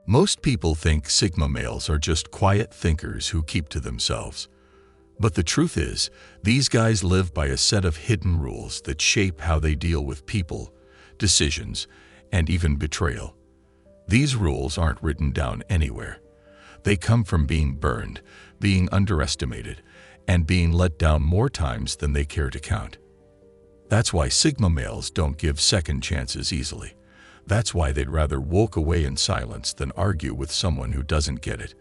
Most people think Sigma males are just quiet thinkers who keep to themselves. But the truth is, these guys live by a set of hidden rules that shape how they deal with people, decisions, and even betrayal. These rules aren't written down anywhere. They come from being burned, being underestimated, and being let down more times than they care to count. That's why Sigma males don't give second chances easily. That's why they'd rather walk away in silence than argue with someone who doesn't get it.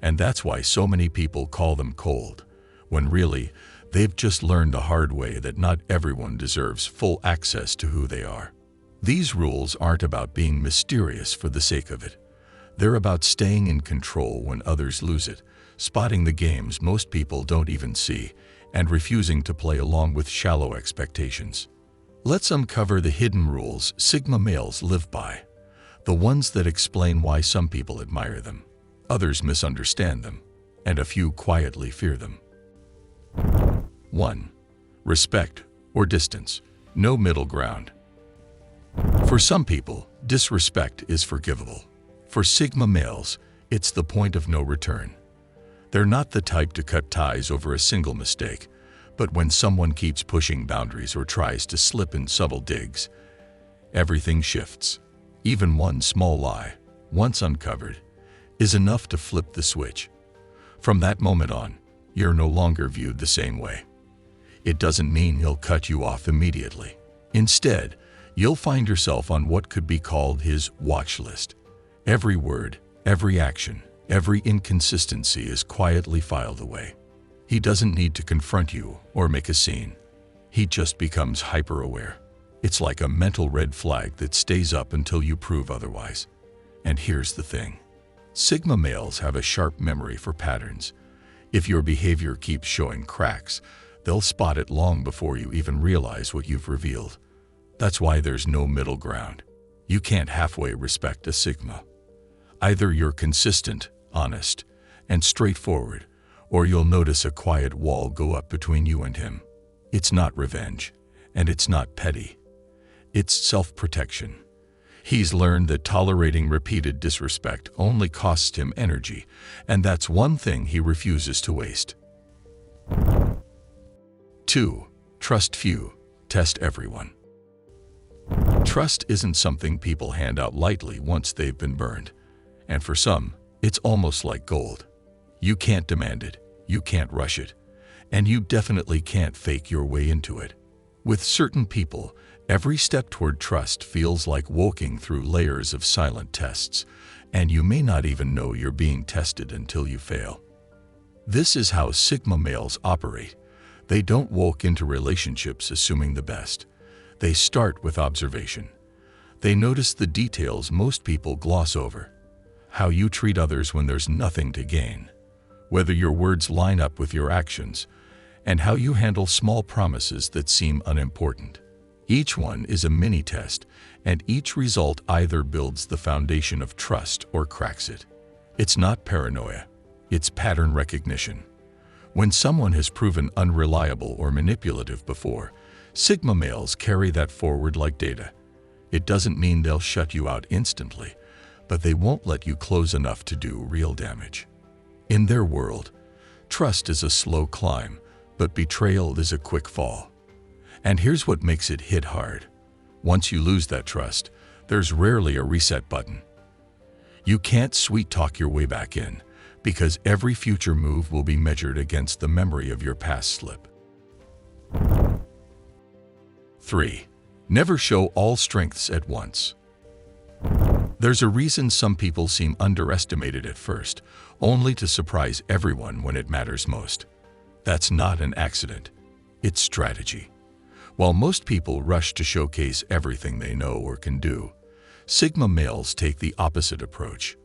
And that's why so many people call them cold, when really, they've just learned the hard way that not everyone deserves full access to who they are. These rules aren't about being mysterious for the sake of it. They're about staying in control when others lose it, spotting the games most people don't even see, and refusing to play along with shallow expectations. Let's uncover the hidden rules Sigma males live by, the ones that explain why some people admire them, others misunderstand them, and a few quietly fear them. 1. Respect or distance. No middle ground. For some people, disrespect is forgivable. For Sigma males, it's the point of no return. They're not the type to cut ties over a single mistake, but when someone keeps pushing boundaries or tries to slip in subtle digs, everything shifts. Even one small lie, once uncovered, is enough to flip the switch. From that moment on, you're no longer viewed the same way. It doesn't mean he'll cut you off immediately. Instead, you'll find yourself on what could be called his watch list. Every word, every action, every inconsistency is quietly filed away. He doesn't need to confront you or make a scene. He just becomes hyper-aware. It's like a mental red flag that stays up until you prove otherwise. And here's the thing. Sigma males have a sharp memory for patterns. If your behavior keeps showing cracks, they'll spot it long before you even realize what you've revealed. That's why there's no middle ground. You can't halfway respect a Sigma. Either you're consistent, honest, and straightforward, or you'll notice a quiet wall go up between you and him. It's not revenge, and it's not petty. It's self-protection. He's learned that tolerating repeated disrespect only costs him energy, and that's one thing he refuses to waste. 2. Trust few, test everyone. Trust isn't something people hand out lightly once they've been burned, and for some, it's almost like gold. You can't demand it, you can't rush it, and you definitely can't fake your way into it. With certain people, every step toward trust feels like walking through layers of silent tests, and you may not even know you're being tested until you fail. This is how Sigma males operate. They don't walk into relationships assuming the best. They start with observation. They notice the details most people gloss over. How you treat others when there's nothing to gain, whether your words line up with your actions, and how you handle small promises that seem unimportant. Each one is a mini-test, and each result either builds the foundation of trust or cracks it. It's not paranoia, it's pattern recognition. When someone has proven unreliable or manipulative before, Sigma males carry that forward like data. It doesn't mean they'll shut you out instantly, but they won't let you close enough to do real damage. In their world, trust is a slow climb, but betrayal is a quick fall. And here's what makes it hit hard. Once you lose that trust, there's rarely a reset button. You can't sweet-talk your way back in, because every future move will be measured against the memory of your past slip. 3. Never show all strengths at once. There's a reason some people seem underestimated at first, only to surprise everyone when it matters most. That's not an accident. It's strategy. While most people rush to showcase everything they know or can do, Sigma males take the opposite approach.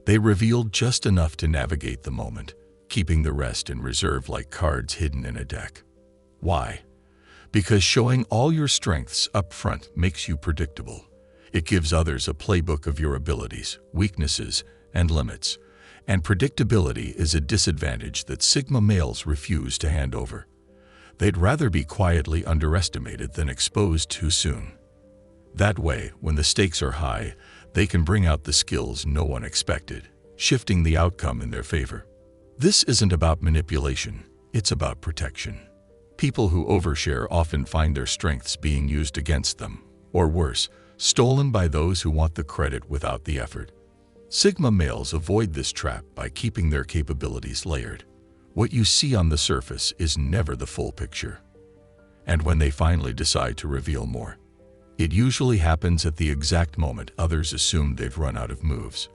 They reveal just enough to navigate the moment, keeping the rest in reserve like cards hidden in a deck. Why? Because showing all your strengths up front makes you predictable. It gives others a playbook of your abilities, weaknesses, and limits. And predictability is a disadvantage that Sigma males refuse to hand over. They'd rather be quietly underestimated than exposed too soon. That way, when the stakes are high, They can bring out the skills no one expected, shifting the outcome in their favor. This isn't about manipulation, it's about protection. People who overshare often find their strengths being used against them, or worse, stolen by those who want the credit without the effort. Sigma males avoid this trap by keeping their capabilities layered. What you see on the surface is never the full picture. And when they finally decide to reveal more, it usually happens at the exact moment others assume they've run out of moves.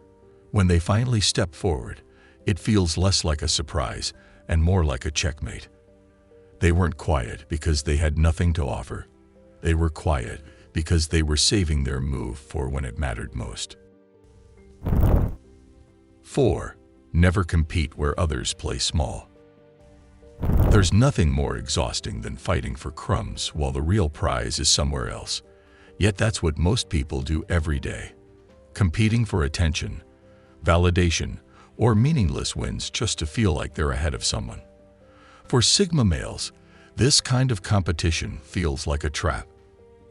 When they finally step forward, it feels less like a surprise and more like a checkmate. They weren't quiet because they had nothing to offer. They were quiet because they were saving their move for when it mattered most. 4. Never compete where others play small. There's nothing more exhausting than fighting for crumbs while the real prize is somewhere else. Yet that's what most people do every day. Competing for attention, validation, or meaningless wins just to feel like they're ahead of someone. For Sigma males, this kind of competition feels like a trap.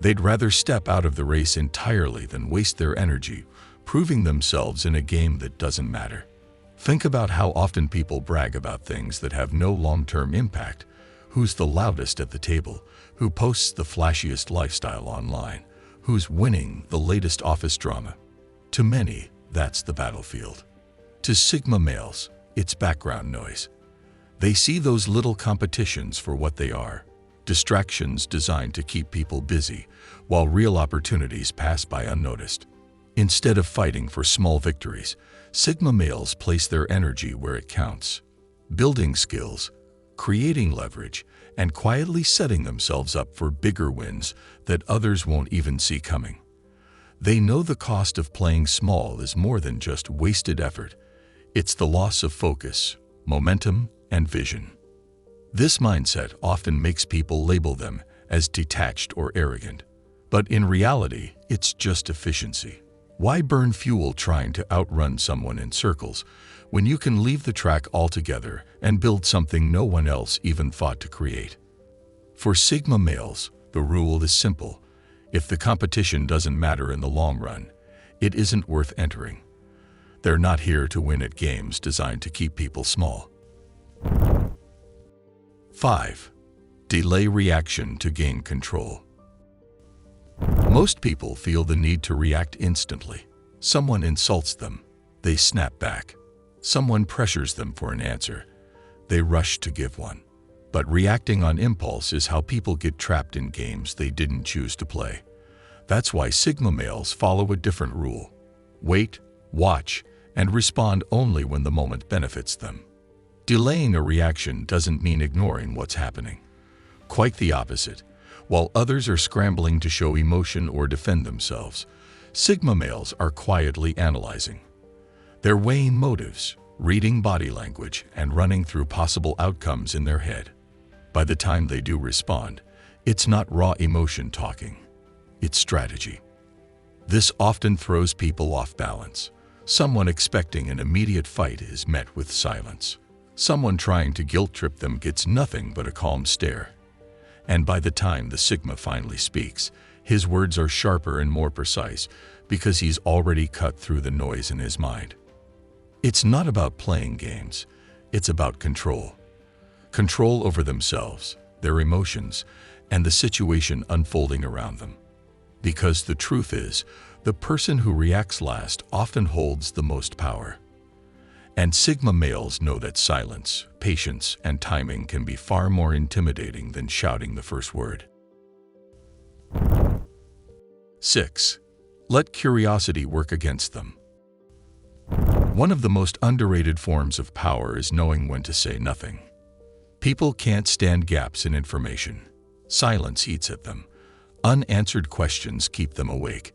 They'd rather step out of the race entirely than waste their energy proving themselves in a game that doesn't matter. Think about how often people brag about things that have no long-term impact. Who's the loudest at the table? Who posts the flashiest lifestyle online? Who's winning the latest office drama? To many, that's the battlefield. To Sigma males, it's background noise. They see those little competitions for what they are, distractions designed to keep people busy, while real opportunities pass by unnoticed. Instead of fighting for small victories, Sigma males place their energy where it counts, building skills, creating leverage, and quietly setting themselves up for bigger wins that others won't even see coming. They know the cost of playing small is more than just wasted effort. It's the loss of focus, momentum, and vision. This mindset often makes people label them as detached or arrogant, but in reality, it's just efficiency. Why burn fuel trying to outrun someone in circles when you can leave the track altogether and build something no one else even thought to create? For Sigma males, the rule is simple. If the competition doesn't matter in the long run, it isn't worth entering. They're not here to win at games designed to keep people small. 5. Delay reaction to gain control. Most people feel the need to react instantly. Someone insults them, they snap back. Someone pressures them for an answer, they rush to give one. But reacting on impulse is how people get trapped in games they didn't choose to play. That's why Sigma males follow a different rule. Wait, watch, and respond only when the moment benefits them. Delaying a reaction doesn't mean ignoring what's happening. Quite the opposite. While others are scrambling to show emotion or defend themselves, Sigma males are quietly analyzing. They're weighing motives, reading body language, and running through possible outcomes in their head. By the time they do respond, it's not raw emotion talking, it's strategy. This often throws people off balance. Someone expecting an immediate fight is met with silence. Someone trying to guilt-trip them gets nothing but a calm stare. And by the time the Sigma finally speaks, his words are sharper and more precise because he's already cut through the noise in his mind. It's not about playing games, it's about control. Control over themselves, their emotions, and the situation unfolding around them. Because the truth is, the person who reacts last often holds the most power. And Sigma males know that silence, patience, and timing can be far more intimidating than shouting the first word. 6. Let curiosity work against them. One of the most underrated forms of power is knowing when to say nothing. People can't stand gaps in information. Silence eats at them. Unanswered questions keep them awake,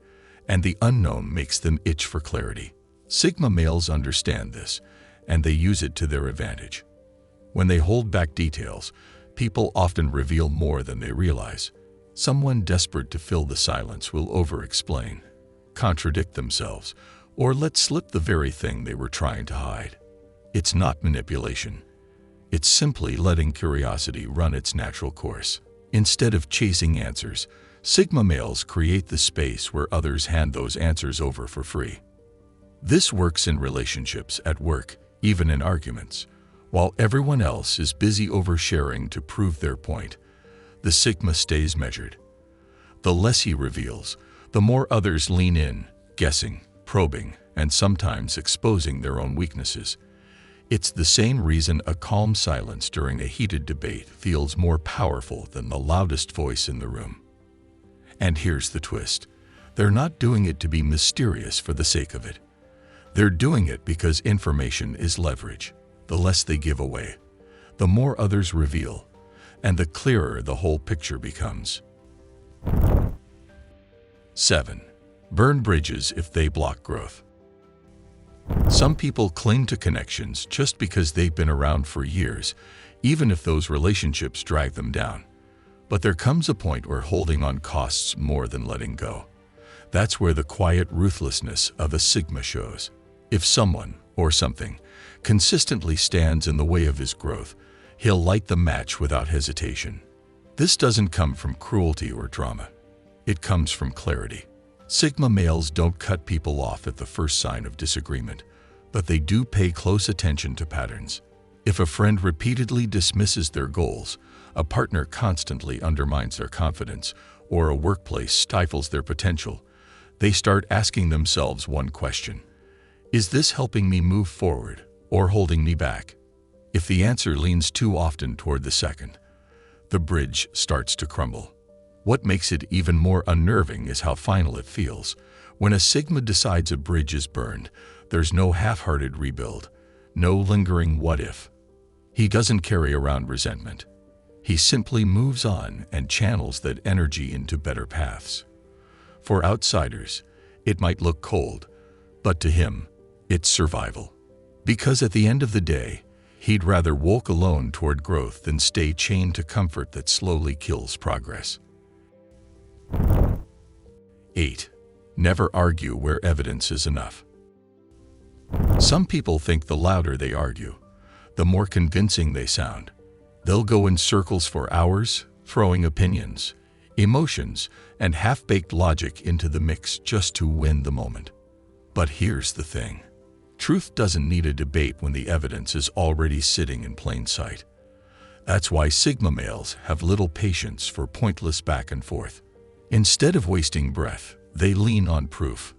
and the unknown makes them itch for clarity. Sigma males understand this, and they use it to their advantage. When they hold back details, people often reveal more than they realize. Someone desperate to fill the silence will over-explain, contradict themselves, or let slip the very thing they were trying to hide. It's not manipulation. It's simply letting curiosity run its natural course. Instead of chasing answers, Sigma males create the space where others hand those answers over for free. This works in relationships, at work, even in arguments. While everyone else is busy oversharing to prove their point, the Sigma stays measured. The less he reveals, the more others lean in, guessing, probing, and sometimes exposing their own weaknesses. It's the same reason a calm silence during a heated debate feels more powerful than the loudest voice in the room. And here's the twist. They're not doing it to be mysterious for the sake of it. They're doing it because information is leverage. The less they give away, the more others reveal, and the clearer the whole picture becomes. 7. Burn bridges if they block growth. Some people cling to connections just because they've been around for years, even if those relationships drag them down. But there comes a point where holding on costs more than letting go. That's where the quiet ruthlessness of a Sigma shows. If someone, or something, consistently stands in the way of his growth, he'll light the match without hesitation. This doesn't come from cruelty or drama. It comes from clarity. Sigma males don't cut people off at the first sign of disagreement, but they do pay close attention to patterns. If a friend repeatedly dismisses their goals, a partner constantly undermines their confidence, or a workplace stifles their potential, they start asking themselves one question: is this helping me move forward or holding me back? If the answer leans too often toward the second, the bridge starts to crumble. What makes it even more unnerving is how final it feels. When a Sigma decides a bridge is burned, there's no half-hearted rebuild, no lingering what if. He doesn't carry around resentment. He simply moves on and channels that energy into better paths. For outsiders, it might look cold, but to him, it's survival. Because at the end of the day, he'd rather walk alone toward growth than stay chained to comfort that slowly kills progress. 8. Never argue where evidence is enough. Some people think the louder they argue, the more convincing they sound. They'll go in circles for hours, throwing opinions, emotions, and half-baked logic into the mix just to win the moment. But here's the thing. Truth doesn't need a debate when the evidence is already sitting in plain sight. That's why Sigma males have little patience for pointless back and forth. Instead of wasting breath, they lean on proof.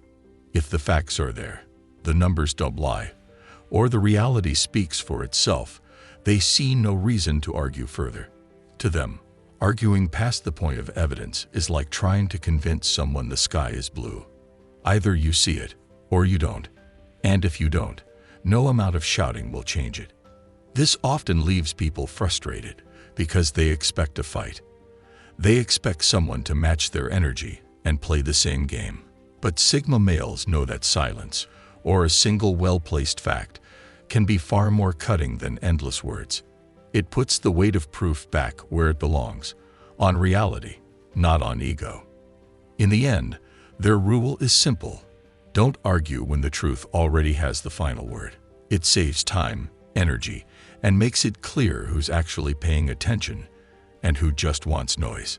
If the facts are there, the numbers don't lie, or the reality speaks for itself, they see no reason to argue further. To them, arguing past the point of evidence is like trying to convince someone the sky is blue. Either you see it, or you don't. And if you don't, no amount of shouting will change it. This often leaves people frustrated because they expect a fight. They expect someone to match their energy and play the same game. But Sigma males know that silence, or a single well-placed fact, can be far more cutting than endless words. It puts the weight of proof back where it belongs, on reality, not on ego. In the end, their rule is simple. Don't argue when the truth already has the final word. It saves time, energy, and makes it clear who's actually paying attention and who just wants noise.